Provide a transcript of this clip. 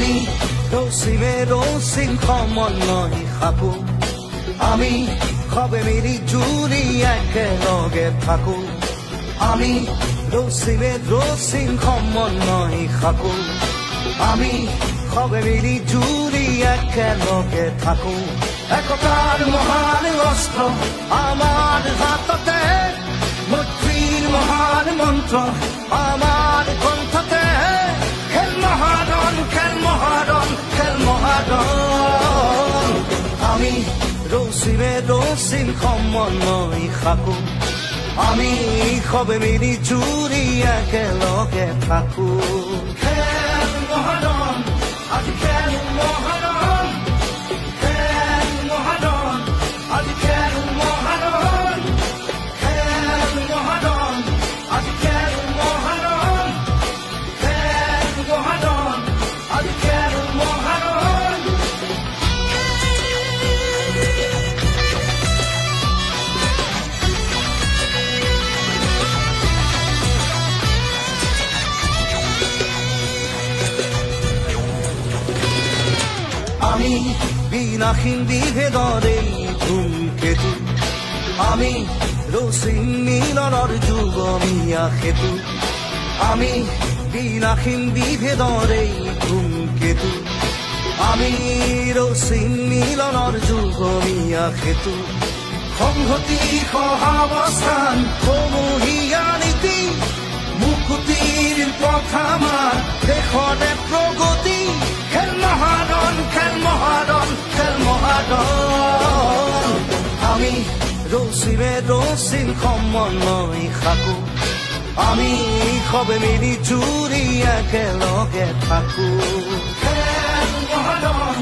আমি ৰচিমে ৰচিম সমন্বয় সাকো আমি সবে মিলি জুলি একেলগে থাকো আমি ৰচিমে ৰচিম সমন্বয় সাকো আমি সবে মিলি জুলি একেলগে থাকো একতাৰ মহান অস্ত্ৰ আমাৰ হাততে মৈত্ৰীৰ মহান মন্ত্ৰ আমাৰ কণ্ঠতে খেল মহাৰণ খেল মহাৰণ খেল মহাৰণ আমি ৰচিমে ৰচিম সমন্বয় সাকো আমি সবে মিলি জুলি একেলগে থাকো খেল মহাৰণ আজি খেল মহাৰণ খেল মহাৰণ আজি খেল মহাৰণ খেল মহাৰণ আজি খেল মহাৰণ খেল মহাৰণ আজি খেল মহাৰণ আমি বিনাশীন বিভেদৰ এই ধূমকেতু আমি ৰচিম মিলনৰ যুগমীয়া সেতু আমি বিনাশীন বিভেদৰ এই ধূমকেতু আমি ৰচিম মিলনৰ যুগমীয়া সেতু সংহতি সহাৱস্থান সমূহীয়া নীতি মুকুতিৰ পথ আমাৰ দেশতে প্ৰগতি খেল মহাৰণ খেল মহাৰণ খেল মহাৰণ আমি ৰচিমে ৰচিম সমন্বয় সাকো আমি সবে মিলি জুলি একেলগে থাকো খেল মহাৰণ